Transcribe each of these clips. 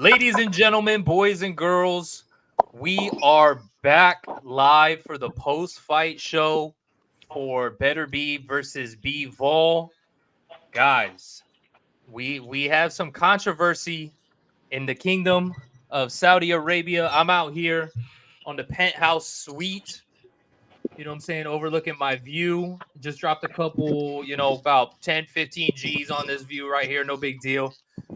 Ladies and gentlemen, boys and girls, we are back live for the post-fight show for Beterbiev versus Bivol. Guys, we have some controversy in the kingdom of Saudi Arabia. I'm out here on the penthouse suite. You know what I'm saying? Overlooking my view. Just dropped a couple, about 10, 15 G's on this view right here. No big deal.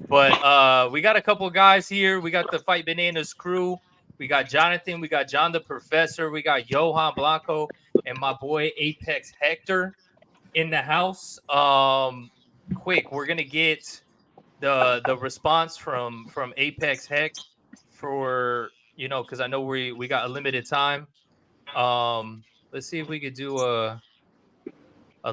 But we got a couple guys here. We got the Fight Bananas crew. We got Jonathan. We got John the Professor. We got Johan Blanco and my boy Apex Hector in the house. Quick, we're gonna get the response from Apex Heck for because I know we got a limited time. Um, let's see if we could do a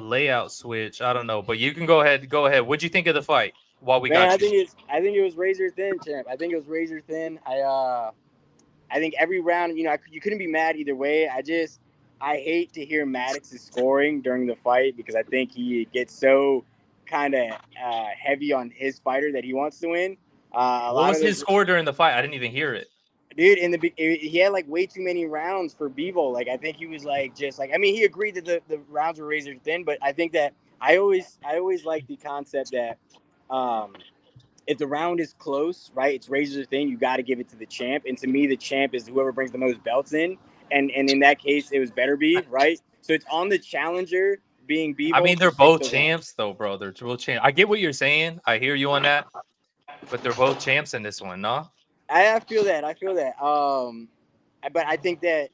layout switch. I don't know, but you can go ahead. Go ahead. What'd you think of the fight? While we Man, got I you. think it was razor thin, champ. I think it was razor thin. I think every round, you couldn't be mad either way. I hate to hear Maddox's scoring during the fight because I think he gets so kind of heavy on his fighter that he wants to win. A What lot was of his those, score during the fight? I didn't even hear it. dude, he had like way too many rounds for Bivol. Like I think he was like just like he agreed that the rounds were razor thin, but I think that I always like the concept that um, if the round is close, right, it's razor thin. You got to give it to the champ, and to me, the champ is whoever brings the most belts in. And in that case, it was Beterbiev, right? So it's on the challenger being I mean, Bivol to they're take both the round. champs, though, bro. They're both champs. I get what you're saying. I hear you on that, but they're both champs in this one, no? I feel that. I feel that. But I think that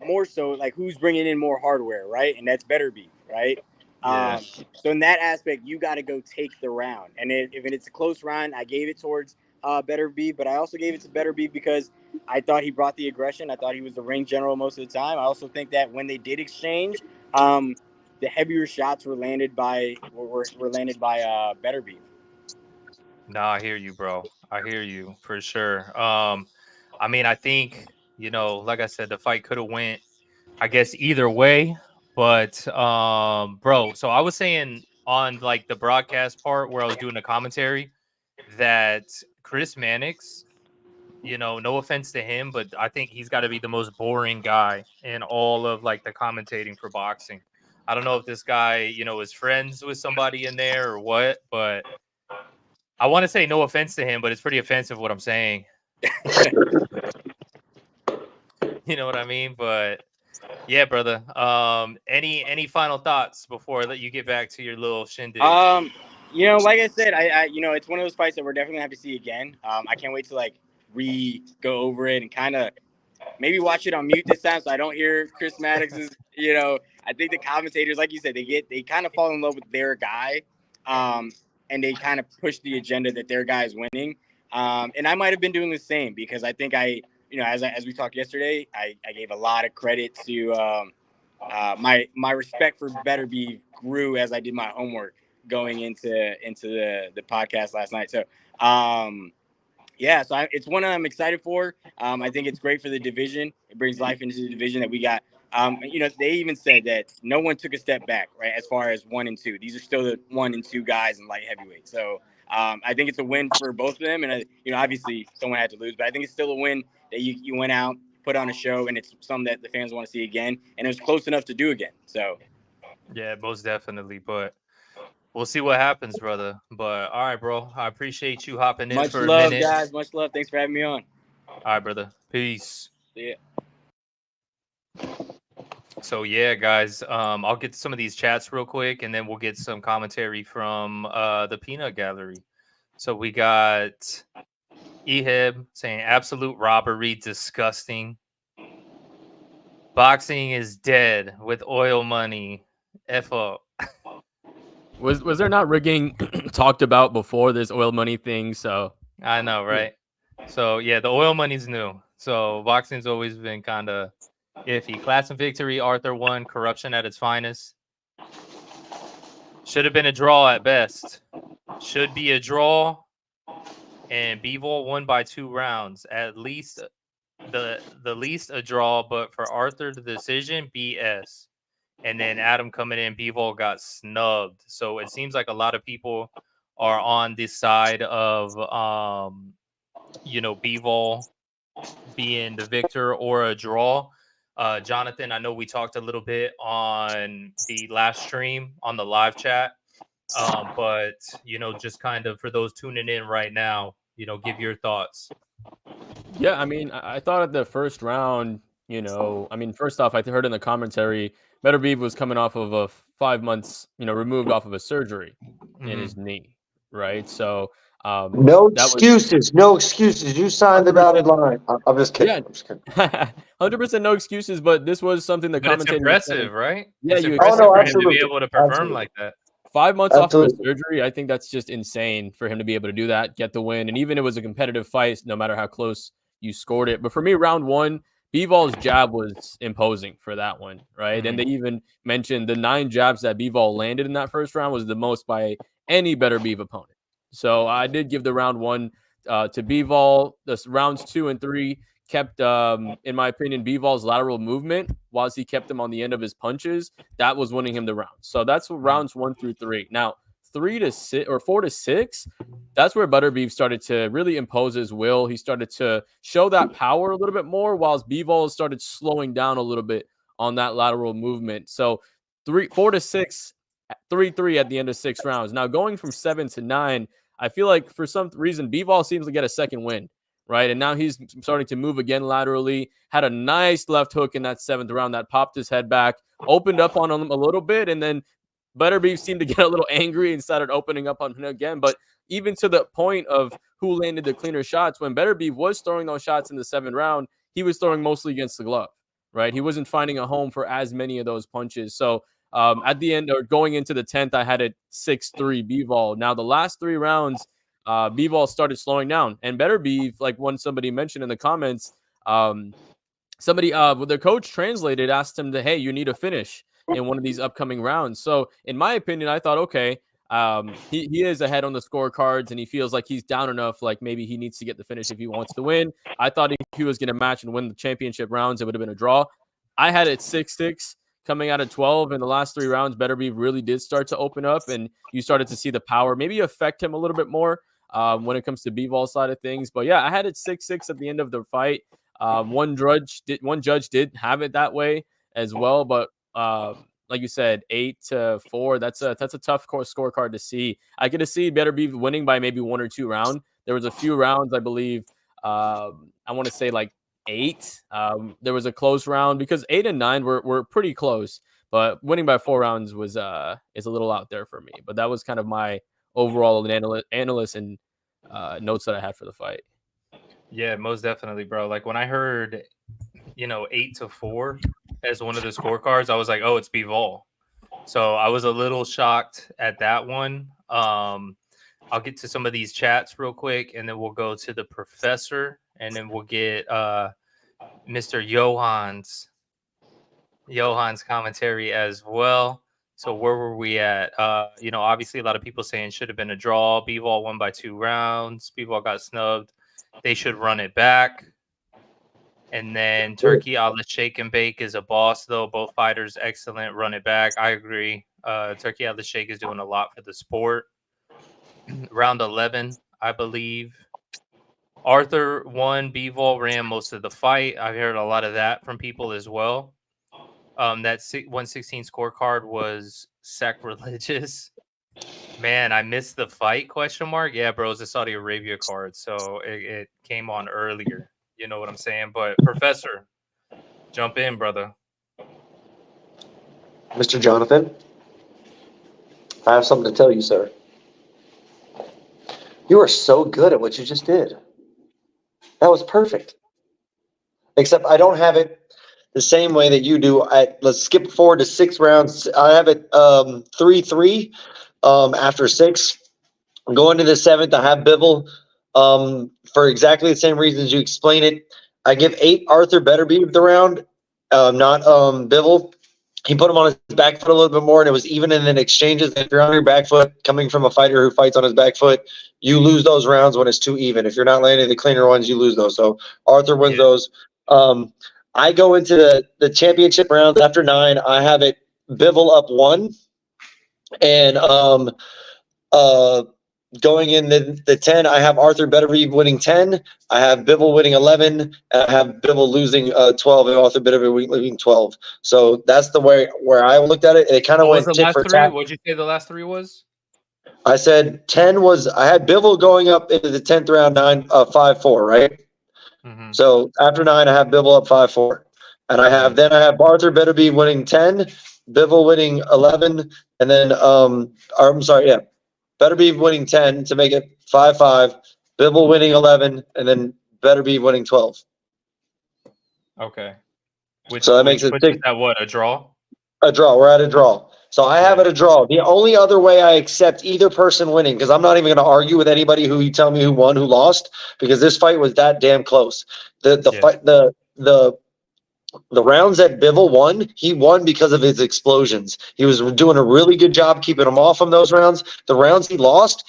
more so like who's bringing in more hardware, right? And that's Beterbiev, right? Yeah. So in that aspect, you got to go take the round. And if it's a close round, I gave it towards Beterbiev, but I also gave it to Beterbiev because I thought he brought the aggression. I thought he was the ring general most of the time. I also think that when they did exchange, um, the heavier shots were landed by Beterbiev. No, I hear you, bro. I hear you for sure. I mean, I think like I said, the fight could have went, I guess, either way. But bro, so I was saying on like the broadcast part where I was doing the commentary that Chris Mannix, no offense to him, but I think he's got to be the most boring guy in all of like the commentating for boxing. I don't know if this guy, is friends with somebody in there or what, but I want to say no offense to him, but it's pretty offensive what I'm saying. You know what I mean? But yeah, brother. Any final thoughts before I let you get back to your little shindig? Um, like I said, it's one of those fights that we're definitely gonna have to see again. I can't wait to like re go over it and kind of maybe watch it on mute this time so I don't hear Chris Maddox's. I think the commentators, like you said, they kind of fall in love with their guy, um, and they kind of push the agenda that their guy is winning. And I might have been doing the same because I think as we talked yesterday, I gave a lot of credit to my respect for Beterbiev grew as I did my homework going into the podcast last night. So yeah, so it's one I'm excited for. I think it's great for the division. It brings life into the division that we got. They even said that no one took a step back, right? As far as 1 and 2, these are still the 1 and 2 guys in light heavyweight. So I think it's a win for both of them. And obviously someone had to lose, but I think it's still a win that you went out, put on a show, and it's something that the fans want to see again. And it was close enough to do again. So Yeah, most definitely. But we'll see what happens, brother. But all right, bro. I appreciate you hopping in much for a love, minute. guys. Much love. Thanks for having me on. All right, brother. Peace. See ya. So yeah, guys, I'll get some of these chats real quick, and then we'll get some commentary from the Peanut Gallery. So we got Eheb saying absolute robbery, disgusting. Boxing is dead with oil money. F up. Was there not rigging talked about before this oil money thing? So I know, right? So yeah, the oil money's new. So boxing's always been kind of iffy. Class and victory, Arthur won. Corruption at its finest. Should have been a draw at best. Should be a draw. And Bivol won by 2 rounds. At least the least a draw, but for Arthur the decision, BS. And then Adam coming in, Bivol got snubbed. So it seems like a lot of people are on this side of Bivol being the victor or a draw. Jonathan, I know we talked a little bit on the last stream on the live chat, but just kind of for those tuning in right now, give your thoughts. Yeah, I mean, I thought at the first round, first off, I heard in the commentary, Beterbiev was coming off of a 5 months, removed off of a surgery in his knee, right? So No that was excuses. No excuses. You signed the 100%. dotted line. I'm just kidding. Yeah, I'm just kidding. 100% no excuses. But this was something the But it's commentator was saying. impressive, right? Yeah, It's you Oh impressive no, for him to be absolutely, able to perform absolutely, like that. 5 months off of a absolutely. surgery, I think that's just insane for him to be able to do that, get the win. And even it was a competitive fight, no matter how close you scored it. But for me, round one, Bivol's jab was imposing for that one, right? And they even mentioned the 9 jabs that Bivol landed in that first round was the most by any Beterbiev opponent. So I did give the round one to Bivol. The rounds 2 and 3 kept, in my opinion, Bivol's lateral movement whilst he kept him on the end of his punches. That was winning him the round. So that's rounds 1 through 3. Now 3 to 6 or 4 to 6, that's where Beterbiev started to really impose his will. He started to show that power a little bit more, whilst Bivol started slowing down a little bit on that lateral movement. So 4 to 6, 3-3 at the end of 6 rounds. Now going from 7 to 9, I feel like for some reason Bivol seems to get a second win, right? And now he's starting to move again laterally. Had a nice left hook in that 7th round that popped his head back, opened up on him a little bit, and then Beterbiev seemed to get a little angry and started opening up on him again. But even to the point of who landed the cleaner shots, when Beterbiev was throwing those shots in the 7th round, he was throwing mostly against the glove, right? He wasn't finding a home for as many of those punches. So at the end or going into the 10th, I had it 6-3 Bivol. Now the last 3 rounds, Bivol started slowing down. And Beterbiev, like somebody mentioned in the comments, somebody their coach translated, asked him hey, you need to finish in one of these upcoming rounds. So in my opinion, I thought, okay, he is ahead on the scorecards and he feels like he's down enough, like maybe he needs to get the finish if he wants to win. I thought if he was going to match and win the championship rounds, it would have been a draw. I had it 6-6 coming out of 12. In the last 3 rounds, Beterbiev really did start to open up and you started to see the power maybe affect him a little bit more when it comes to Bivol's side of things. But yeah, I had it 6-6 at the end of the fight. One judge did have it that way as well, but like you said, 8-4. That's a tough scorecard to see. I could see Beterbiev winning by maybe 1 or 2 rounds. There was a few rounds, I believe. I want to say like 8. There was a close round because 8 and 9 were pretty close, but winning by 4 rounds was is a little out there for me. But that was kind of my overall analyst and notes that I had for the fight. Yeah, most definitely, bro. Like when I heard, 8-4 as one of the scorecards, I was like, oh, it's Bivol. So I was a little shocked at that one. I'll get to some of these chats real quick, and then we'll go to the professor, and then we'll get Mr. Johan's commentary as well. So where were we at? Obviously a lot of people saying should have been a draw. Bivol won by 2 rounds. Bivol got snubbed. They should run it back. And then Turkey a la Shake and Bake is a boss, though. Both fighters excellent. Run it back. I agree. Turkey a la Shake is doing a lot for the sport. Round 11, I believe. Arthur won. Bivol ran most of the fight. I've heard a lot of that from people as well. That 116 scorecard was sacrilegious. Man, I missed the fight, ? Yeah, bro, it's a Saudi Arabia card, so it came on earlier. You know what I'm saying? But Professor, jump in, brother. Mr. Jonathan, I have something to tell you, sir. You are so good at what you just did. That was perfect. Except I don't have it the same way that you do. Let's skip forward to 6 rounds. I have it 3-3 after 6. Going to the 7th, I have Bivol for exactly the same reasons you explain it. I give 8 Arthur Beterbiev the round, not Bivol. He put him on his back foot a little bit more, and it was even in the exchanges. If you're on your back foot, coming from a fighter who fights on his back foot, you lose those rounds when it's too even. If you're not landing the cleaner ones, you lose those. So Arthur wins those. I go into the championship rounds after 9. I have it Bivol up 1, and going in the 10, I have Arthur Beterbiev winning 10. I have Bivol winning 11. And I have Bivol losing 12 and Arthur Beterbiev winning 12. So that's the way where I looked at it. It kind of What was went the tit last for three? tat. What'd you say the last three was? I said 10 was I had Bivol going up into the 10th round 5-4, right? Mm-hmm. So after 9, I have Bivol up 5-4. And I have Arthur Beterbiev winning 10, Bivol winning 11, and then I'm sorry, yeah. Beterbiev winning 10 to make it 5-5, Bivol winning 11, and then Beterbiev winning 12. Okay. So that makes it puts us at what, a draw? a draw. We're at a draw. So I have it a draw. The only other way I accept either person winning, because I'm not even going to argue with anybody who you tell me who won, who lost, because this fight was that damn close. Fight, the rounds that Bivol won, he won because of his explosions. He was doing a really good job keeping him off from those rounds. The rounds he lost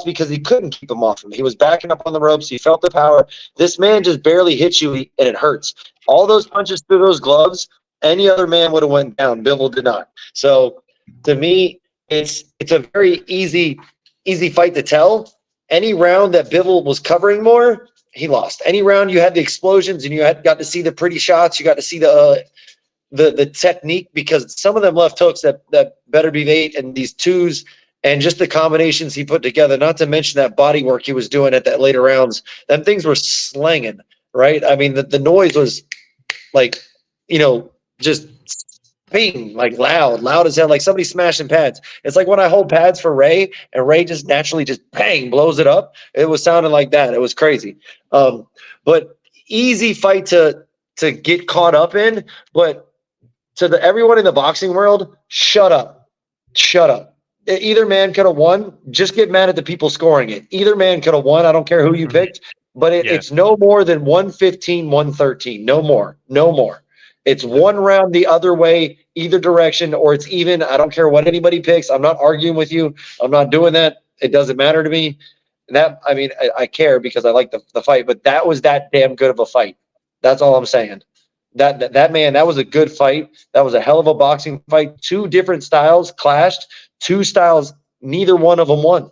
because he couldn't keep him off him. He was backing up on the ropes. He felt the power. This man just barely hits you, and it hurts. All those punches through those gloves, any other man would have went down. Bivol did not. So to me, it's a very easy fight to tell. Any round that Bivol was covering more, he lost. Any round you had the explosions and you got to see the pretty shots, you got to see the technique, because some of them left hooks that Beterbiev ate, and these twos, and just the combinations he put together, not to mention that body work he was doing at that later rounds. Them things were slanging, right? I mean, the noise was like, just ping, like loud as hell, like somebody smashing pads. It's like when I hold pads for Ray, and Ray just naturally just bang blows it up. It was sounding like that. It was crazy. But easy fight to get caught up in. But to everyone in the boxing world, shut up. Either man could have won. Just get mad at the people scoring it. Either man could have won. I don't care who you picked, but it's no more than 115, 113. No more. It's one round the other way, either direction, or it's even. I don't care what anybody picks. I'm not arguing with you. I'm not doing that. It doesn't matter to me. I care because I like the fight, but that was that damn good of a fight. That's all I'm saying. That man, that was a good fight. That was a hell of a boxing fight. Two different styles clashed. Two styles, neither one of them won.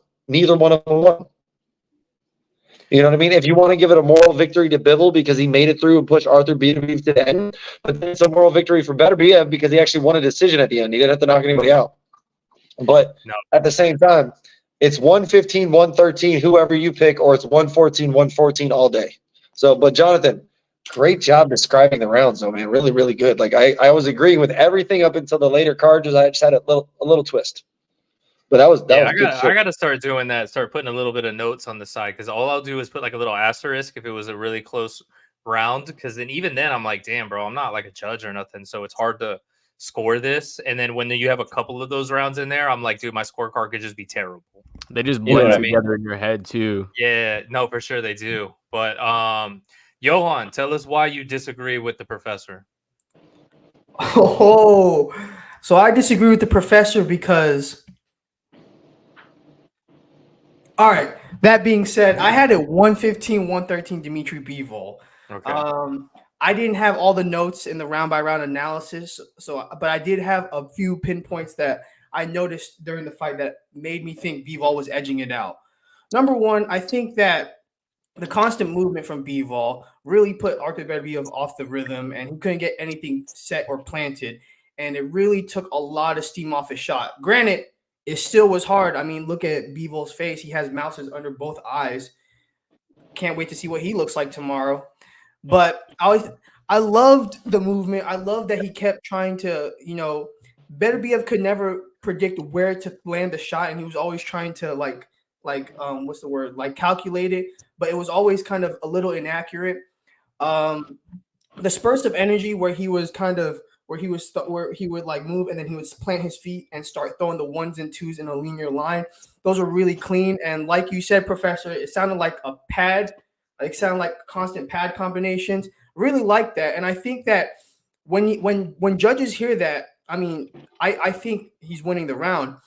You know what I mean? If you want to give it a moral victory to Bivol because he made it through and pushed Arthur Beterbiev to the end, but then it's a moral victory for Beterbiev because he actually won a decision at the end. He didn't have to knock anybody out. But at the same time, it's 115, 113, whoever you pick, or it's 114, 114 all day. So, but Jonathan, great job describing the rounds, though, man. Really, really good. Like I was agreeing with everything up until the later cards. I just had a little twist. But that was good. I got to start doing that. Start putting a little bit of notes on the side, because all I'll do is put like a little asterisk if it was a really close round. Because then even then I'm like, damn, bro, I'm not like a judge or nothing, so it's hard to score this. And then when you have a couple of those rounds in there, I'm like, dude, my scorecard could just be terrible. They just blend together in your head too. Yeah, no, for sure they do. But Johan, tell us why you disagree with the professor. Oh, so I disagree with the professor because. All right. That being said, I had a 115, 113 Dimitri Bivol. Okay. I didn't have all the notes in the round by round analysis, but I did have a few pinpoints that I noticed during the fight that made me think Bivol was edging it out. Number one, I think that the constant movement from Bivol really put Arthur Beterbiev off the rhythm, and he couldn't get anything set or planted, and it really took a lot of steam off his shot. Granted, it still was hard. I mean, look at Bivol's face. He has mouses under both eyes. Can't wait to see what he looks like tomorrow. But I loved the movement. I loved that he kept trying to, Beterbiev could never predict where to land the shot, and he was always trying to what's the word? Like calculate it, but it was always kind of a little inaccurate. The spurts of energy where he would like move and then he would plant his feet and start throwing the ones and twos in a linear line. Those are really clean. And like you said, Professor, it sounded like a pad. It sounded like constant pad combinations. Really like that. And I think that when judges hear that, I mean, I think he's winning the round.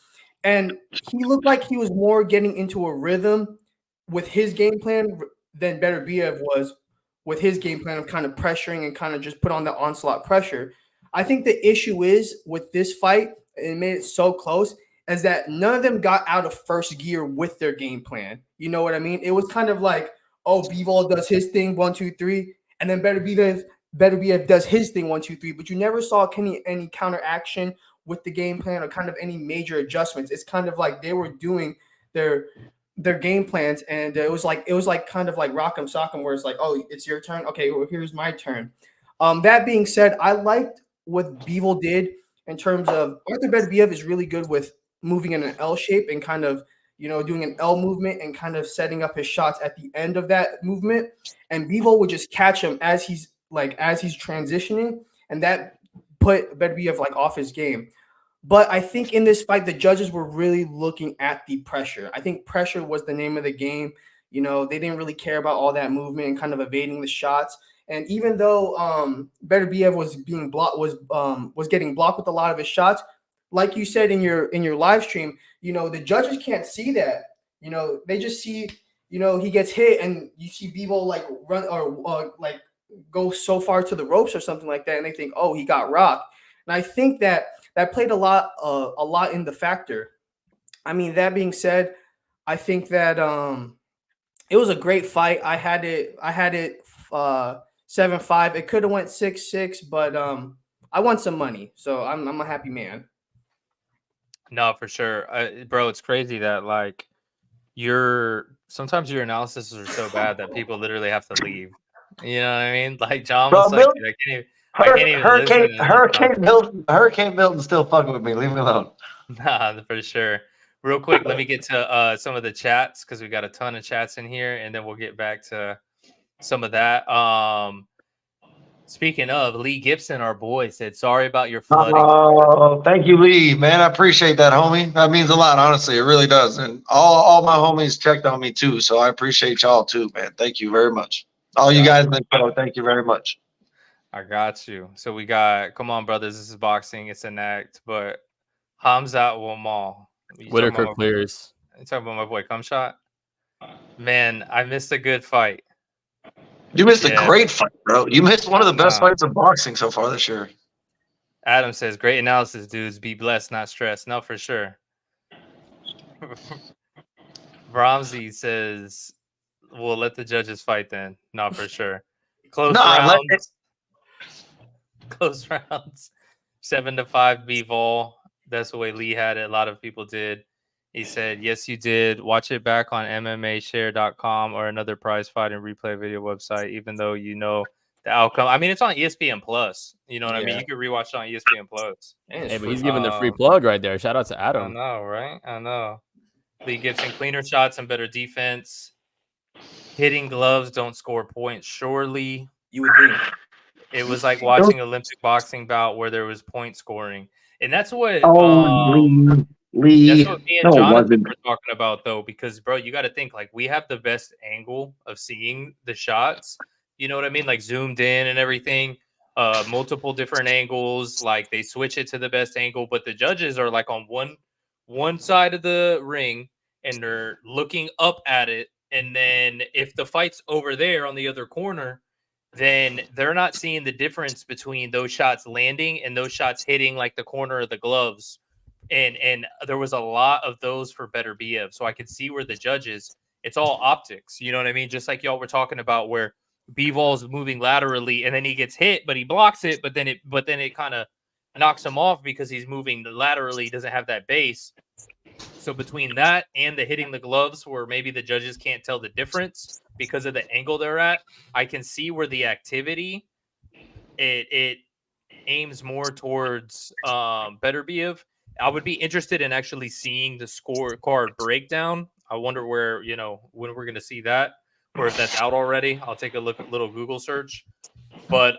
And he looked like he was more getting into a rhythm with his game plan than Beterbiev was with his game plan of kind of pressuring and kind of just put on the onslaught pressure. I think the issue is with this fight, and it made it so close, is that none of them got out of first gear with their game plan. You know what I mean? It was kind of like, oh, Bivol does his thing, 1, 2, 3, and then Beterbiev does his thing, 1, 2, 3. But you never saw any counter action with the game plan or kind of any major adjustments. It's kind of like they were doing their game plans, and it was like kind of like Rock'em Sock'em, where it's like, oh, it's your turn. Okay, well, here's my turn. That being said, I liked what Bivol did in terms of Arthur Beterbiev is really good with moving in an L shape and kind of, doing an L movement and kind of setting up his shots at the end of that movement. And Bivol would just catch him as he's transitioning, and that put Beterbiev like off his game. But I think in this fight, the judges were really looking at the pressure. I think pressure was the name of the game. They didn't really care about all that movement and kind of evading the shots. And even though Beterbiev was being blocked, was getting blocked with a lot of his shots, like you said in your live stream, the judges can't see that. They just see, he gets hit, and you see Bivol like run or like go so far to the ropes or something like that, and they think, oh, he got rocked. And I think that played a lot in the factor. I mean, that being said, I think that it was a great fight. I had it 7-5. It could have went 6-6, but I won some money, so I'm a happy man. No, for sure, bro. It's crazy that like sometimes your analysis are so bad that people literally have to leave. You know what I mean? Like John was like, dude, I can't even listen to Hurricane Milton's still fucking with me. Leave me alone. Nah, for sure. Real quick, let me get to some of the chats because we got a ton of chats in here, and then we'll get back to some of that. Speaking of, Lee Gibson, our boy, said sorry about your flooding. Oh, thank you, Lee. Man, I appreciate that, homie. That means a lot, honestly. It really does. And all my homies checked on me too, so I appreciate y'all too, man. Thank you very much. All you guys in the show, thank you very much. I got you. So we got, come on, brothers. This is boxing. It's an act. But Hamzat Wamal. Whitaker clears. You talking about my boy Cumshot? Man, I missed a good fight. You missed a great fight, bro. You missed one of the best fights of boxing so far this year. Adam says, great analysis, dudes. Be blessed, not stressed. No, for sure. Bromsey says, we'll let the judges fight then. No, for sure. Close rounds. Close rounds. 7-5 Bivol. That's the way Lee had it. A lot of people did. He said, yes, you did. Watch it back on MMAshare.com or another prize fight and replay video website, even though you know the outcome. I mean, it's on ESPN Plus. You know what I mean? You can rewatch it on ESPN Plus. Hey, but he's giving the free plug right there. Shout out to Adam. I know, right? I know. Lee Gibson, cleaner shots and better defense. Hitting gloves don't score points. Surely, you would think. It was like watching Olympic boxing bout where there was point scoring. And that's what Lee. That's what me and Jonathan were talking about, though, because, bro, you got to think, like, we have the best angle of seeing the shots. You know what I mean? Like, zoomed in and everything. Multiple different angles. Like, they switch it to the best angle. But the judges are, like, on one side of the ring, and they're looking up at it. And then if the fight's over there on the other corner, then they're not seeing the difference between those shots landing and those shots hitting, like, the corner of the gloves. And there was a lot of those for Beterbiev. So I could see where the judges, it's all optics. You know what I mean? Just like y'all were talking about where Bivol's moving laterally and then he gets hit, but he blocks it. But then it kind of knocks him off because he's moving laterally, doesn't have that base. So between that and the hitting the gloves where maybe the judges can't tell the difference because of the angle they're at, I can see where the activity, it aims more towards Beterbiev. I would be interested in actually seeing the scorecard breakdown. I wonder where, when we're going to see that, or if that's out already. I'll take a look at little Google search. But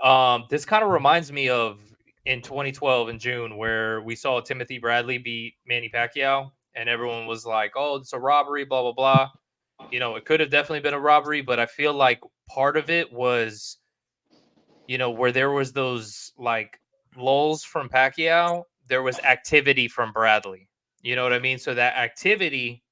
this kind of reminds me of in 2012 in June, where we saw Timothy Bradley beat Manny Pacquiao, and everyone was like, oh, it's a robbery, blah, blah, blah. It could have definitely been a robbery, but I feel like part of it was, where there was those like lulls from Pacquiao, there was activity from Bradley. You know what I mean? So that activity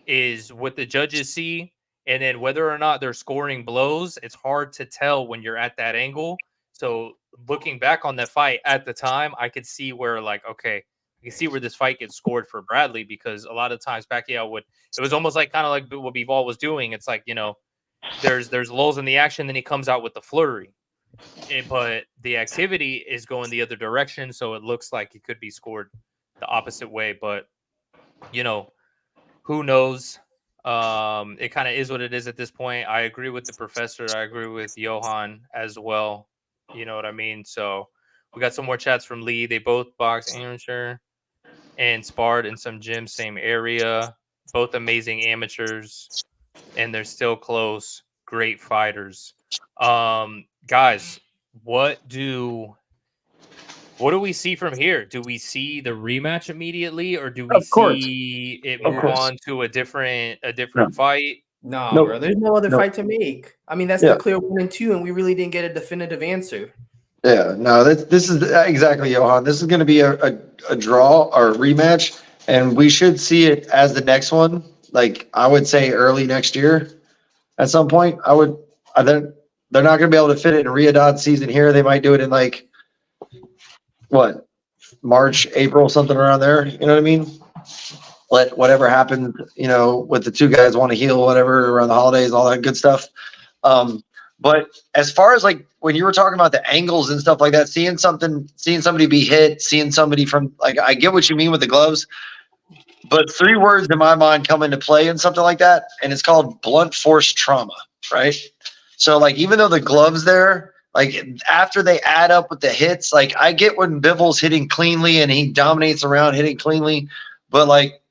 is what the judges see. And then whether or not they're scoring blows, it's hard to tell when you're at that angle. So looking back on that fight at the time, I could see where like, okay, you can see where this fight gets scored for Bradley, because a lot of times Pacquiao would, it was almost like kind of like what Bivol was doing. It's like, you know, there's lulls in the action, then he comes out with the flurry. But the activity is going the other direction, so it looks like it could be scored the opposite way. But, you know, who knows? It kind of is what it is at this point. I agree with the professor. I agree with Johan as well. You know what I mean? So we got some more chats from Lee. They both box amateur and sparred in some gyms, same area. Both amazing amateurs, and they're still close. Great fighters. Guys, what do we see from here? Do we see the rematch immediately, or do we Of course. see it Of move course. on to a different No. fight? No, Nope. bro. There's no other Nope. fight to make. I mean, that's Yeah. the clear 1 and 2, and we really didn't get a definitive answer. Yeah, no, this is exactly, Johan. This is going to be a draw or a rematch, and we should see it as the next one. Like I would say, early next year, at some point. They're not going to be able to fit it in Riyadh season here. They might do it in like what, March, April, something around there. You know what I mean? Let whatever happens, you know, with the two guys want to heal, whatever around the holidays, all that good stuff. But as far as like when you were talking about the angles and stuff like that, seeing somebody be hit, seeing somebody from, like, I get what you mean with the gloves, but 3 words in my mind come into play in something like that, and it's called blunt force trauma, right? So like even though the gloves there, like after they add up with the hits, like I get when Bivol's hitting cleanly and he dominates around hitting cleanly, but like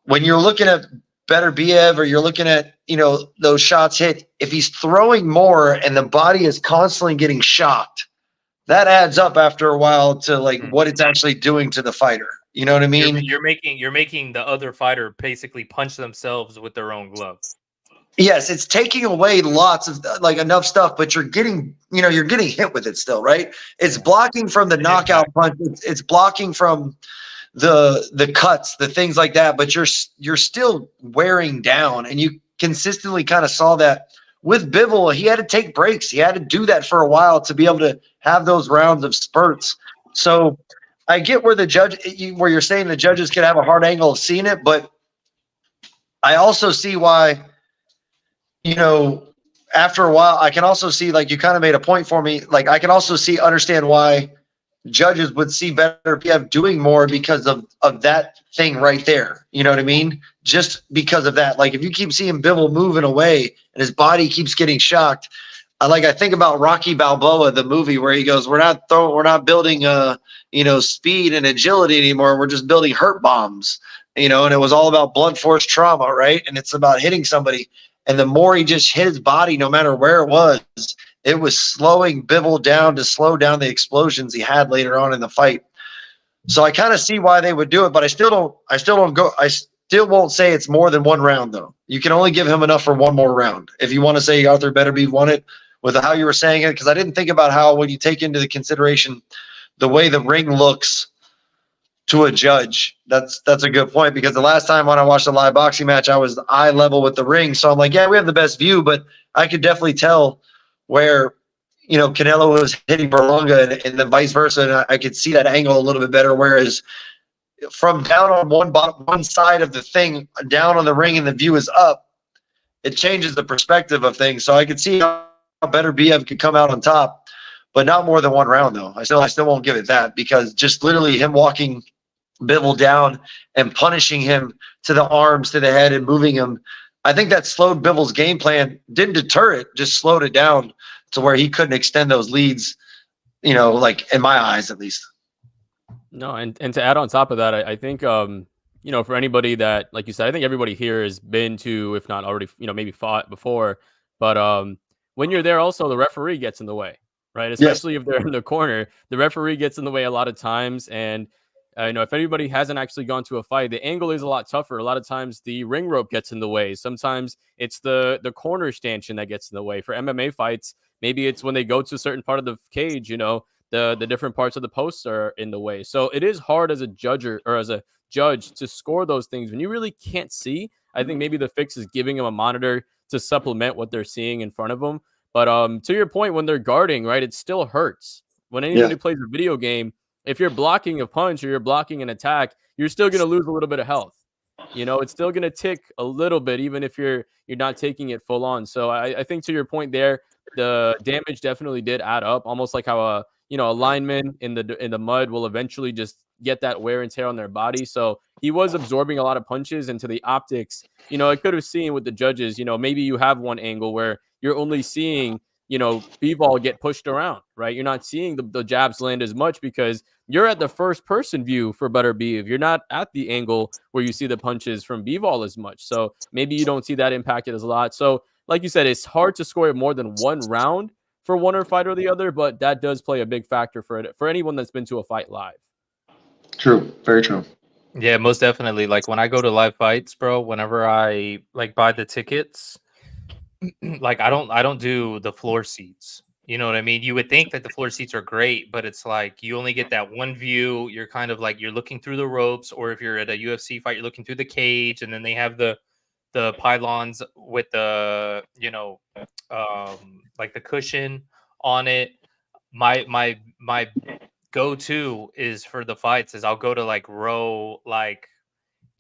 when you're looking at Beterbiev or you're looking at, you know, those shots hit, if he's throwing more and the body is constantly getting shocked, that adds up after a while to like what it's actually doing to the fighter. You know what I mean? You're making the other fighter basically punch themselves with their own glove. Yes, it's taking away lots of like enough stuff, but you're getting hit with it still, right? It's blocking from the knockout punch. It's blocking from the cuts, the things like that, but you're still wearing down, and you consistently kind of saw that with Bivol. He had to take breaks. He had to do that for a while to be able to have those rounds of spurts. So I get where where you're saying the judges could have a hard angle of seeing it, but I also see why, you know, after a while, I can also see, like you kind of made a point for me, like I can also understand why judges would see Beterbiev doing more because of that thing right there. You know what I mean? Just because of that. Like if you keep seeing Bivol moving away and his body keeps getting shocked, I think about Rocky Balboa, the movie, where he goes, we're not building speed and agility anymore. We're just building hurt bombs, you know, and it was all about blunt force trauma, right? And it's about hitting somebody. And the more he just hit his body, no matter where it was slowing Bivol down to slow down the explosions he had later on in the fight. So I kind of see why they would do it, but I still won't say it's more than 1 round though. You can only give him enough for 1 more round. If you want to say Arthur Beterbiev won it with how you were saying it, because I didn't think about how, when you take into the consideration the way the ring looks to a judge, that's a good point, because the last time when I watched a live boxing match, I was eye level with the ring. So I'm like, yeah, we have the best view, but I could definitely tell where, you know, Canelo was hitting Berlanga and then vice versa. And I could see that angle a little bit better. Whereas from down on one side of the thing, down on the ring and the view is up, it changes the perspective of things. So I could see how Beterbiev could come out on top, but not more than 1 round though. I still won't give it that, because just literally him walking Bivol down and punishing him to the arms, to the head, and moving him, I think that slowed Bivol's game plan. Didn't deter it, just slowed it down to where he couldn't extend those leads, you know, like in my eyes at least. No, and to add on top of that, I think you know, for anybody that, like you said, I think everybody here has been to, if not already, you know, maybe fought before, but when you're there, also the referee gets in the way, right? Especially if they're in the corner, the referee gets in the way a lot of times. And you know, if anybody hasn't actually gone to a fight, the angle is a lot tougher. A lot of times the ring rope gets in the way. Sometimes it's the corner stanchion that gets in the way. For MMA fights, maybe it's when they go to a certain part of the cage, you know, the different parts of the posts are in the way. So it is hard as a judge to score those things when you really can't see. I think maybe the fix is giving them a monitor to supplement what they're seeing in front of them. But to your point, when they're guarding, right, it still hurts. When anybody plays a video game, if you're blocking a punch or you're blocking an attack, you're still going to lose a little bit of health. You know, it's still going to tick a little bit, even if you're not taking it full on. So I think to your point there, the damage definitely did add up, almost like how a lineman in the mud will eventually just get that wear and tear on their body. So he was absorbing a lot of punches, and to the optics, I could have seen with the judges, maybe you have one angle where you're only seeing, Bivol get pushed around, right? You're not seeing the jabs land as much because you're at the first person view for Beterbiev. You're not at the angle where you see the punches from Bivol as much. So maybe you don't see that impacted as a lot. So like you said, it's hard to score more than one round for one or fight or the other, but that does play a big factor for it for anyone that's been to a fight live. True. Very true. Yeah, most definitely. Like when I go to live fights, bro, whenever I like buy the tickets, like I don't do the floor seats. You know what I mean? You would think that the floor seats are great, but it's like you only get that one view. You're kind of like you're looking through the ropes, or if you're at a UFC fight, you're looking through the cage, and then they have the pylons with the like the cushion on it. My go-to is for the fights is I'll go to like row like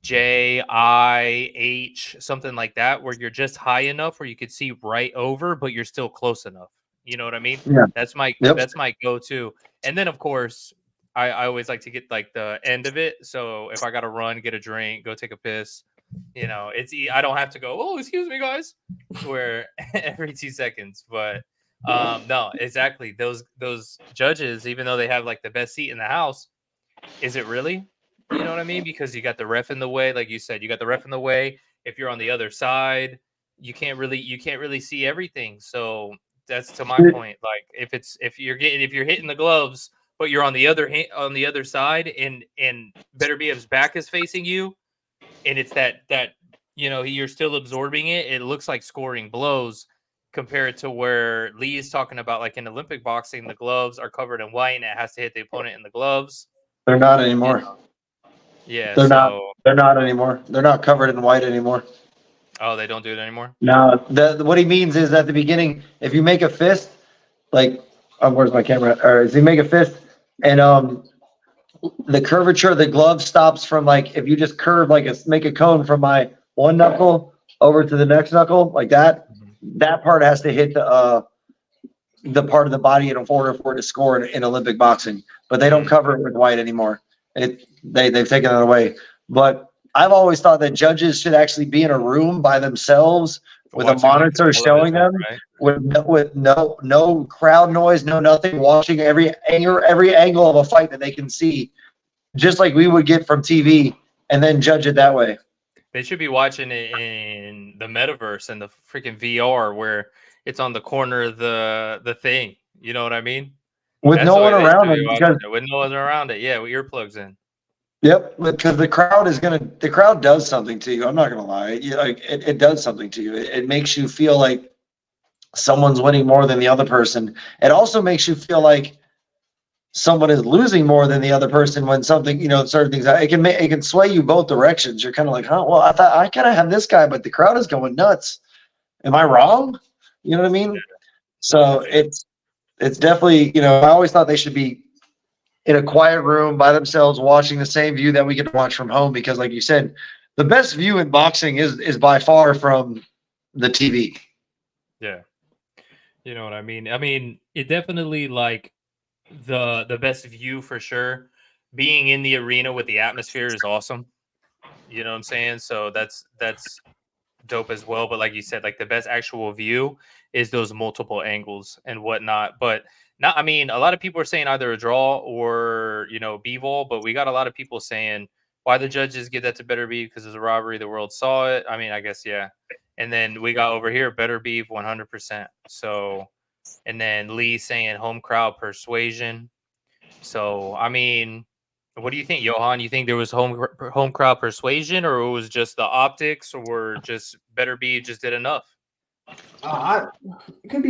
J, I, H, something like that, where you're just high enough where you could see right over, but you're still close enough. You know what I mean? Yeah. That's my Yep. that's my go-to. And then of course, I always like to get like the end of it. So if I gotta run, get a drink, go take a piss, I don't have to go, oh, excuse me, guys, where every 2 seconds. But no, exactly. Those judges, even though they have like the best seat in the house, is it really? You know what I mean? Because you got the ref in the way, like you said, you got the ref in the way. If you're on the other side, you can't really see everything. So that's to my point. Like if you're hitting the gloves, but you're on the other side, and Beterbiev's back is facing you, and it's that you're still absorbing it. It looks like scoring blows compared to where Lee is talking about, like in Olympic boxing, the gloves are covered in white and it has to hit the opponent in the gloves. They're not anymore. Yeah, They're not anymore. They're not covered in white anymore. Oh, they don't do it anymore? No, what he means is at the beginning, if you make a fist, like, where's my camera? Or if you make a fist, and the curvature of the glove stops from, like, if you just curve, like, make a cone from my one knuckle over to the next knuckle, like that, that part has to hit the part of the body in order for it to score in Olympic boxing. But they don't cover it with white anymore. They've taken it away. But I've always thought that judges should actually be in a room by themselves with a monitor showing them, right? with no crowd noise, no nothing, watching every angle of a fight that they can see, just like we would get from TV, and then judge it that way. They should be watching it in the metaverse and the freaking VR where it's on the corner of the thing. You know what I mean? With no one around them, because with no one around it. Yeah, with earplugs in. Yep, because the crowd does something to you. I'm not gonna lie, it does something to you. It makes you feel like someone's winning more than the other person. It also makes you feel like someone is losing more than the other person when something, certain things. It can sway you both directions. You're kind of like, huh? Well, I thought I kind of have this guy, but the crowd is going nuts. Am I wrong? You know what I mean? So it's definitely, I always thought they should be in a quiet room by themselves, watching the same view that we get to watch from home. Because, like you said, the best view in boxing is by far from the TV. Yeah, you know what I mean. I mean, it definitely like the best view for sure. Being in the arena with the atmosphere is awesome. You know what I'm saying? So that's dope as well. But like you said, like the best actual view is those multiple angles and whatnot. But I mean, a lot of people are saying either a draw or Bivol, but we got a lot of people saying why the judges give that to Beterbiev because it's a robbery. The world saw it. I mean, I guess yeah. And then we got over here Beterbiev 100%. So, and then Lee saying home crowd persuasion. So I mean, what do you think, Johan? You think there was home crowd persuasion, or it was just the optics, or just Beterbiev just did enough? It could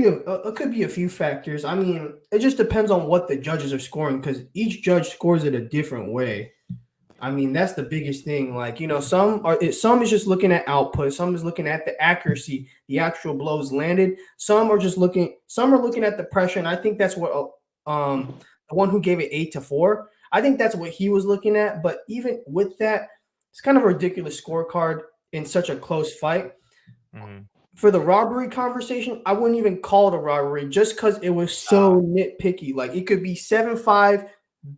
be a few factors. I mean, it just depends on what the judges are scoring because each judge scores it a different way. I mean, that's the biggest thing. Like, some is just looking at output, some is looking at the accuracy, the actual blows landed. Some are looking at the pressure, and I think that's what the one who gave it 8-4. I think that's what he was looking at. But even with that, it's kind of a ridiculous scorecard in such a close fight. Mhm. For the robbery conversation, I wouldn't even call it a robbery just because it was so nitpicky. Like it could be 7-5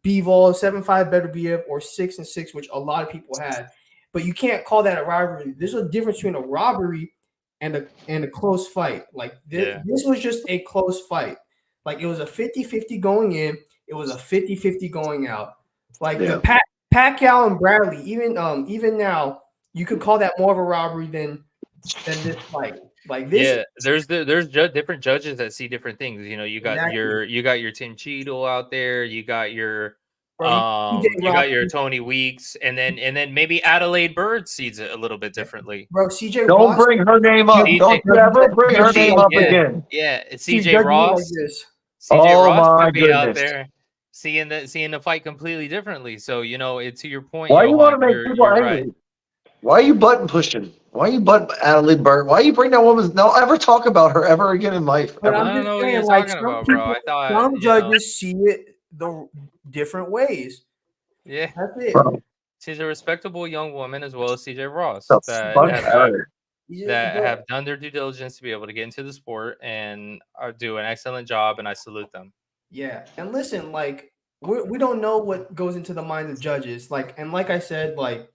Bivol, 7-5 Beterbiev, or 6-6, which a lot of people had. But you can't call that a robbery. There's a difference between a robbery and a close fight. Like this was just a close fight. Like it was a 50-50 going in. It was a 50-50 going out. Like the Pacquiao and Bradley, even now, you could call that more of a robbery than this fight. Like this. Yeah, there's different judges that see different things. You know, you got your Tim Cheadle out there, you got your you got your Tony Weeks, and then maybe Adelaide Bird sees it a little bit differently. Bro, CJ Don't Ross, bring her name up. Don't you ever bring her name up again. Yeah, it's CJ Ross. CJ Oh Ross my could be out goodness. there seeing the fight completely differently. So you know, to your point, Why you want to Johan, make people angry? right. Why are you button pushing? Why are you button Adelaide Bird? Why you bring that woman's? No, ever talk about her ever again in life? But I I'm don't just know what saying, you're like talking some about, bro. people, I thought some judges see it the different ways. Yeah, That's it. Bro, she's a respectable young woman as well as CJ Ross the that fuck have, out of here. have done their due diligence to be able to get into the sport and do an excellent job, and I salute them. Yeah, and listen, like we don't know what goes into the minds of judges. Like I said, like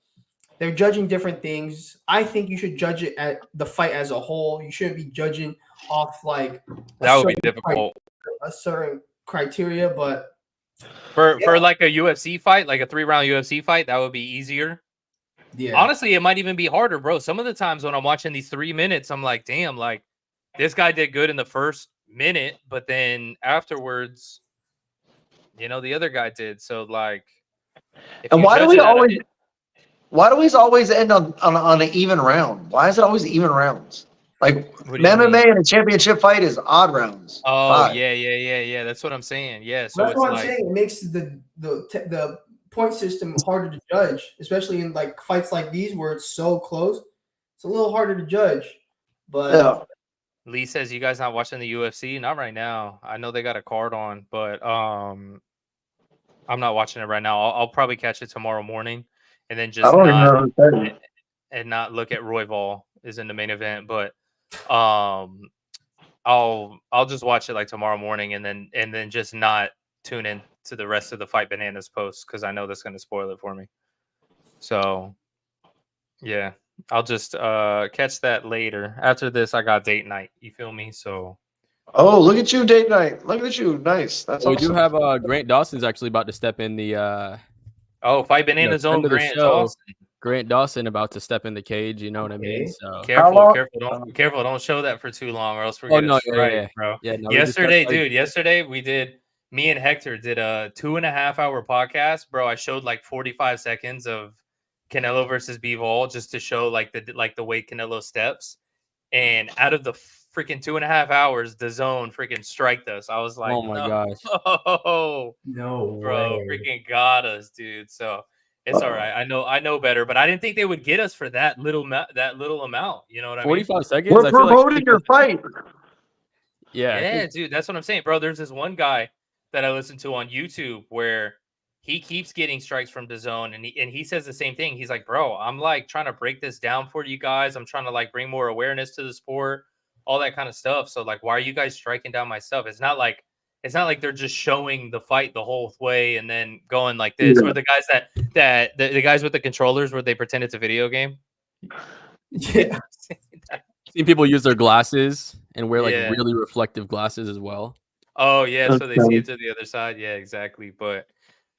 they're judging different things. I think you should judge it at the fight as a whole. You shouldn't be judging off like that would be difficult. A certain criteria, but for like a UFC fight, like a 3-round UFC fight, that would be easier. Yeah. Honestly, it might even be harder, bro. Some of the times when I'm watching these 3 minutes, I'm like, damn, like this guy did good in the first minute, but then afterwards, you know, the other guy did. So like, and why do we always end on an even round? Why is it always even rounds? Like MMA and a championship fight is odd rounds. Oh, 5. yeah. That's what I'm saying. Yeah, so that's what I'm saying. It makes the point system harder to judge, especially in like fights like these where it's so close. It's a little harder to judge. But Lee says, "You guys not watching the UFC? Not right now. I know they got a card on, but I'm not watching it right now. I'll probably catch it tomorrow morning, and then just not look at Royval is in the main event. But I'll just watch it like tomorrow morning, and then just not tune in to the rest of the Fight Bananas post because I know that's going to spoil it for me. So yeah, I'll just catch that later. After this, I got date night. You feel me? So. Oh, look at you, date night. Look at you. Nice. That's we awesome. do have Grant Dawson's actually about to step in the Fight Bananas own Grant Dawson. Grant Dawson about to step in the cage, you know what I mean? So careful, don't show that for too long or else we're gonna strike, bro. Yeah, no, yesterday me and Hector did a 2.5-hour podcast, bro. I showed like 45 seconds of Canelo versus Bivol just to show like the way Canelo steps, and out of the freaking 2.5 hours, the zone freaking striked us. I was like, oh my gosh, no, bro, freaking got us, dude. So it's all right. I know better, but I didn't think they would get us for that little amount. You know what I mean? 45 seconds. We're promoting your fight. Yeah, dude. That's what I'm saying, bro. There's this one guy that I listen to on YouTube where he keeps getting strikes from DAZN, and he says the same thing. He's like, bro, I'm like trying to break this down for you guys. I'm trying to like bring more awareness to the sport, all that kind of stuff. So like, why are you guys striking down my stuff? It's not like they're just showing the fight the whole way and then going like this. Or the guys the guys with the controllers where they pretend it's a video game. Yeah. Seen people use their glasses and wear like really reflective glasses as well. Oh yeah, so they see it to the other side. Yeah, exactly. But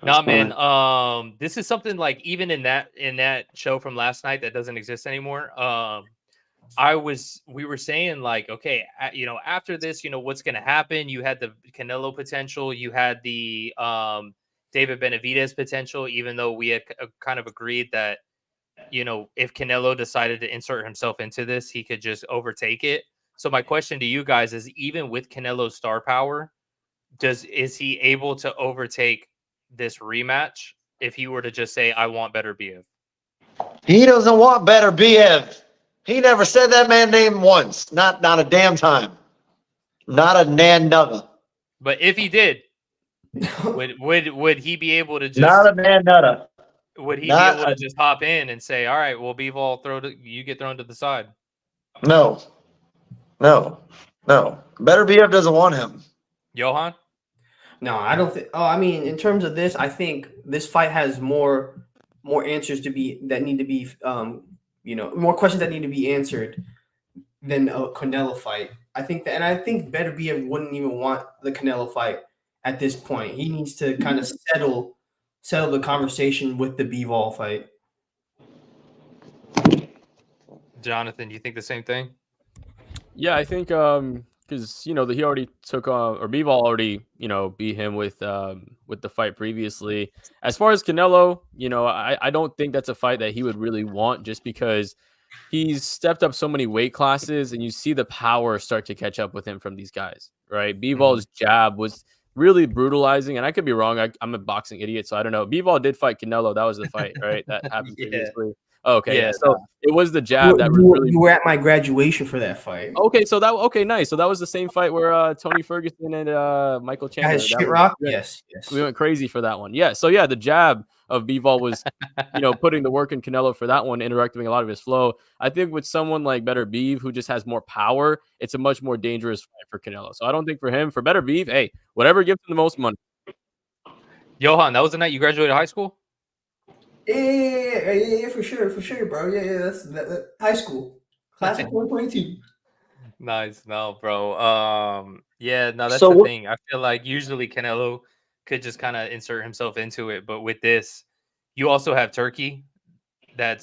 man, this is something like even in that show from last night that doesn't exist anymore. We were saying like, okay, you know, after this, you know, what's going to happen? You had the Canelo potential, you had the David Benavidez potential, even though we had kind of agreed that, you know, if Canelo decided to insert himself into this, he could just overtake it. So my question to you guys is, even with Canelo's star power, is he able to overtake this rematch if he were to just say, I want Beterbiev? He doesn't want Beterbiev. He never said that man's name once. Not a damn time. Not a nan nugga. But if he did, Would he be able to Not just a man, nutta. would he be Not able to a, just hop in and say, all right, well, Bivol, you get thrown to the side? no, no, no. Beterbiev doesn't want him. Johan? No, I don't think. Oh, I mean, in terms of this, I think this fight has more answers that need to be more questions that need to be answered than a Canelo fight. I think that, and I think Beterbiev wouldn't even want the Canelo fight at this point. He needs to kind of settle the conversation with the Bivol fight. Jonathan, do you think the same thing? Yeah, I think because he already took or Bivol already beat him with the fight previously. As far as Canelo, I don't think that's a fight that he would really want, just because he's stepped up so many weight classes, and you see the power start to catch up with him from these guys, right? Bivol's jab was really brutalizing, and I could be wrong. I'm a boxing idiot, so I don't know. Bivol did fight Canelo. That was the fight, right? That happened Yeah. previously. Oh, okay, yeah. Yeah, So it was the jab that was really. You were at my graduation for that fight. Okay, nice. So that was the same fight where Tony Ferguson and Michael Chandler. Guys, shit rock. Yes. We went crazy for that one. Yeah. So yeah, the jab of Bivol was, putting the work in Canelo for that one, interrupting a lot of his flow. I think with someone like Beterbiev, who just has more power, it's a much more dangerous fight for Canelo. So I don't think for him, for Beterbiev, hey, whatever gives him the most money. Johan, that was the night you graduated high school? Yeah, for sure, bro. Yeah, that's that high school class of 2022. Nice, no, bro. Yeah, no, that's So the what- thing. I feel like usually Canelo could just kind of insert himself into it, but with this, you also have Turkey. I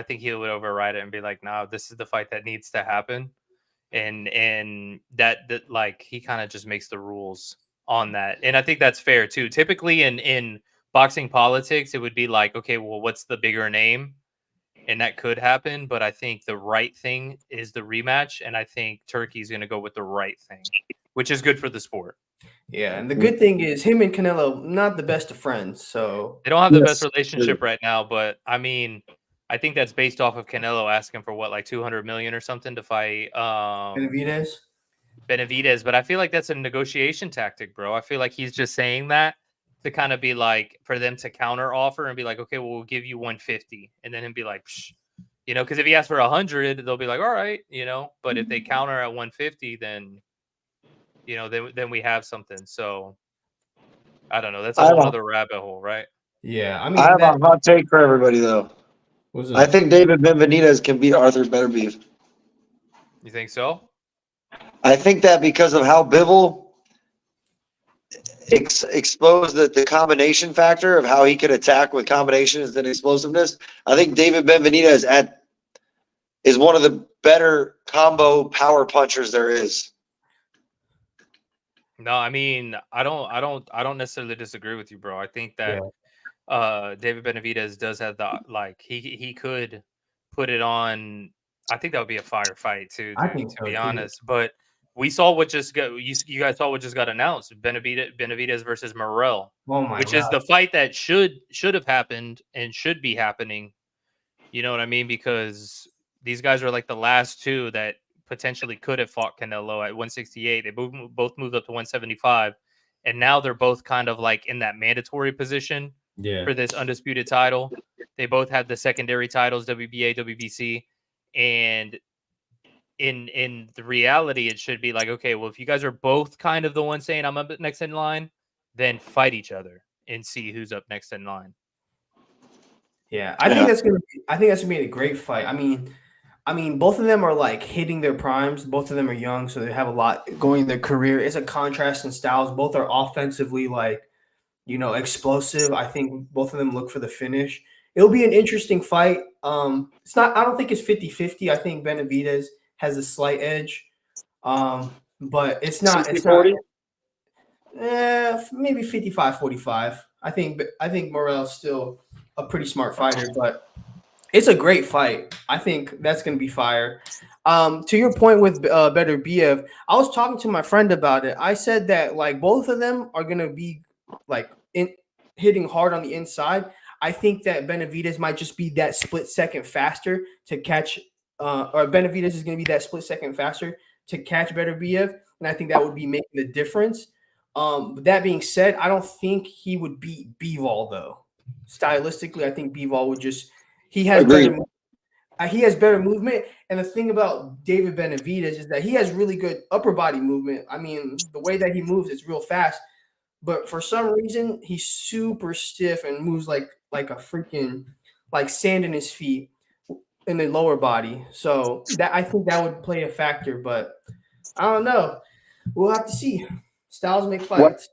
think he would override it and be like, "No, this is the fight that needs to happen," and that like he kind of just makes the rules on that, and I think that's fair too. Typically, in boxing politics, it would be like, okay, well, what's the bigger name? And that could happen, but I think the right thing is the rematch, and I think Turkey's going to go with the right thing, which is good for the sport. Yeah, and the good thing is him and Canelo not the best of friends, so They don't have the best Yes. relationship right now, but I mean, I think that's based off of Canelo asking for what, like 200 million or something to fight Benavidez, but I feel like that's a negotiation tactic, bro. I feel like he's just saying that to kind of be like, for them to counter offer and be like, okay, well, we'll give you 150, and then him be like, psh. Because if he asks for 100, they'll be like, all right, but if they counter at 150, then then we have something. So I don't know. That's a I whole don't- other rabbit hole, right? yeah. I I mean, have a hot take for everybody, though. I think David Benavidez can beat Arthur Beterbiev. You think so? I think that because of how Bivol exposed the combination factor of how he could attack with combinations and explosiveness, I think David Benavidez is one of the better combo power punchers there is. No, I mean, I don't necessarily disagree with you, bro. I think that David Benavidez does have the he could put it on. I think that would be a fire fight too, I dude, think to so, be too. honest. But we saw what just got you guys saw what just got announced: Benavidez versus Morrell, oh my which god, is the fight that should have happened and should be happening. You know what I mean? Because these guys are like the last two that potentially could have fought Canelo at 168. They both moved up to 175, and now they're both kind of like in that mandatory position for this undisputed title. They both have the secondary titles, WBA, WBC, and in the reality, it should be like, okay, well, if you guys are both kind of the one saying I'm up next in line, then fight each other and see who's up next in line. yeah. I think that's gonna be a great fight. I mean, both of them are like hitting their primes. Both of them are young, so they have a lot going in their career. It's a contrast in styles. Both are offensively explosive. I think both of them look for the finish. It'll be an interesting fight. It's not. I don't think it's 50-50. I think Benavidez has a slight edge. But it's not. 60-40? Maybe 55-45. I think Morrell's still a pretty smart fighter, but it's a great fight. I think that's going to be fire. To your point with Beterbiev, I was talking to my friend about it. I said that like both of them are going to be like hitting hard on the inside. I think that Benavidez might just be that split second faster to catch, or Benavidez is going to be that split second faster to catch Beterbiev, and I think that would be making the difference. That being said, I don't think he would beat Bivol though. Stylistically, I think Bivol would just he has Agreed. better he has better movement. And the thing about David Benavidez is that he has really good upper body movement. I mean, the way that he moves is real fast, but for some reason he's super stiff and moves like a freaking like sand in his feet in the lower body. So that I think that would play a factor, but I don't know. We'll have to see. Styles make fights.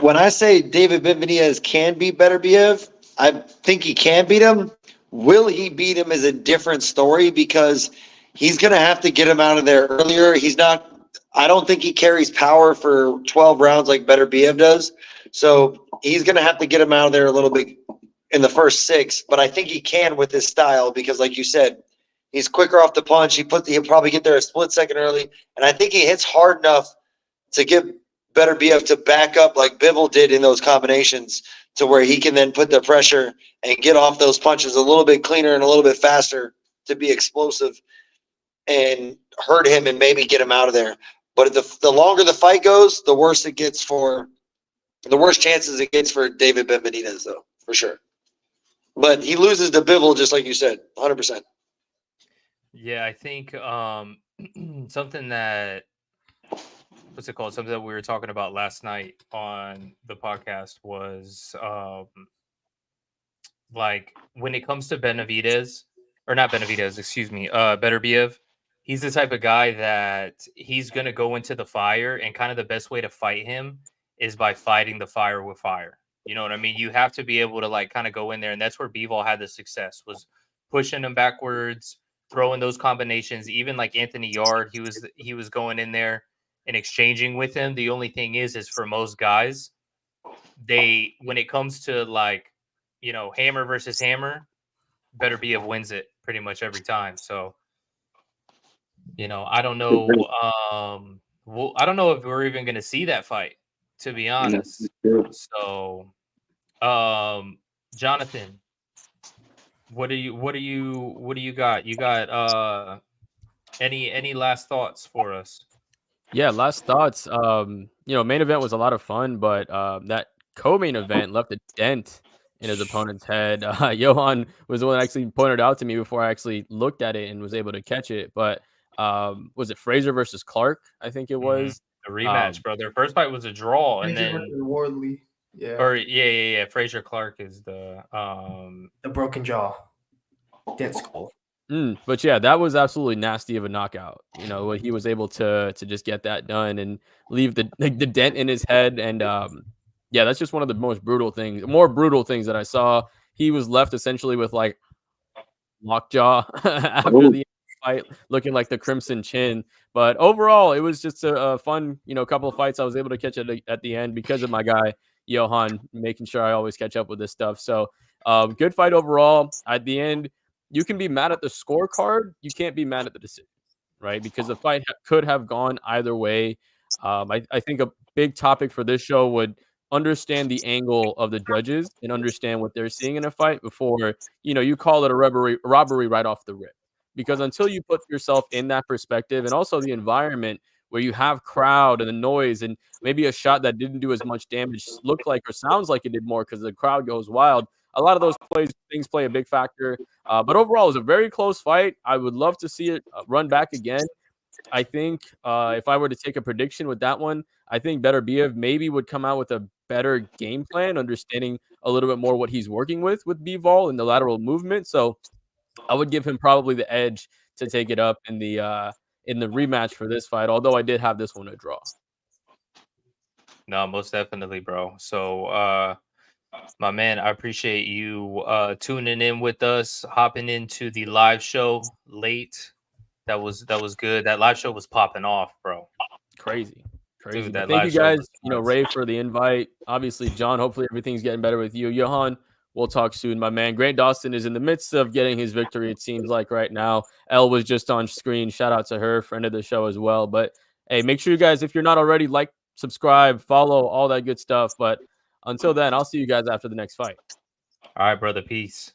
When I say David Benavidez can beat Beterbiev, I think he can beat him. Will he beat him is a different story because he's going to have to get him out of there earlier. He's not. I don't think he carries power for 12 rounds like Beterbiev does. So he's going to have to get him out of there a little bit in the first 6. But I think he can with his style because, like you said, he's quicker off the punch. He'll probably get there a split second early. And I think he hits hard enough to give Beterbiev to back up like Bivol did in those combinations to where he can then put the pressure and get off those punches a little bit cleaner and a little bit faster to be explosive and hurt him and maybe get him out of there. But the longer the fight goes, the worse chances it gets for David Benavidez, though, for sure. But he loses to Bivol, just like you said, 100%. Yeah, I think something that something that we were talking about last night on the podcast was like when it comes to Benavidez, or not Benavidez, excuse me, Beterbiev, he's the type of guy that he's gonna go into the fire, and kind of the best way to fight him is by fighting the fire with fire. You know what I mean? You have to be able to like kind of go in there, and that's where Bivol had the success, was pushing him backwards, throwing those combinations. Even like Anthony Yard, he was going in there and exchanging with him. The only thing is for most guys, when it comes to like, you know, hammer versus hammer, Beterbiev wins it pretty much every time. So, you know, I don't know. I don't know if we're even going to see that fight, to be honest. So, Jonathan, what do you got? You got any last thoughts for us? Yeah, last thoughts. Main event was a lot of fun, but that co-main event left a dent in his opponent's head. Johan was the one that actually pointed out to me before I actually looked at it and was able to catch it. But was it Frazier versus Clark? I think it was the rematch, bro. Their first fight was a draw, and then Wardley. Yeah. Or yeah. Frazier Clark is the broken jaw, dead skull. But yeah, that was absolutely nasty of a knockout. You know, he was able to just get that done and leave the dent in his head. And yeah, that's just one of the more brutal things that I saw. He was left essentially with like lockjaw after the fight, looking like the Crimson Chin. But overall, it was just a fun, couple of fights I was able to catch at the end because of my guy Johan, making sure I always catch up with this stuff. So good fight overall. At the end, you can be mad at the scorecard. You can't be mad at the decision, right? Because the fight could have gone either way. I think a big topic for this show would understand the angle of the judges and understand what they're seeing in a fight before, you call it a robbery right off the rip. Because until you put yourself in that perspective and also the environment where you have crowd and the noise and maybe a shot that didn't do as much damage looked like or sounds like it did more because the crowd goes wild. A lot of those things play a big factor. But overall, it was a very close fight. I would love to see it run back again. I think if I were to take a prediction with that one, I think Beterbiev maybe would come out with a better game plan, understanding a little bit more what he's working with Bivol and the lateral movement. So I would give him probably the edge to take it up in the rematch for this fight, although I did have this one a draw. No, most definitely, bro. So my man, I appreciate you tuning in with us, hopping into the live show late. That was good. That live show was popping off, bro. Crazy. Dude, Thank you guys, Ray, for the invite. Obviously, John, hopefully everything's getting better with you. Johan, we'll talk soon, my man. Grant Dawson is in the midst of getting his victory, it seems like right now. Elle was just on screen. Shout out to her, friend of the show as well. But hey, make sure you guys, if you're not already, like, subscribe, follow, all that good stuff. But until then, I'll see you guys after the next fight. All right, brother. Peace.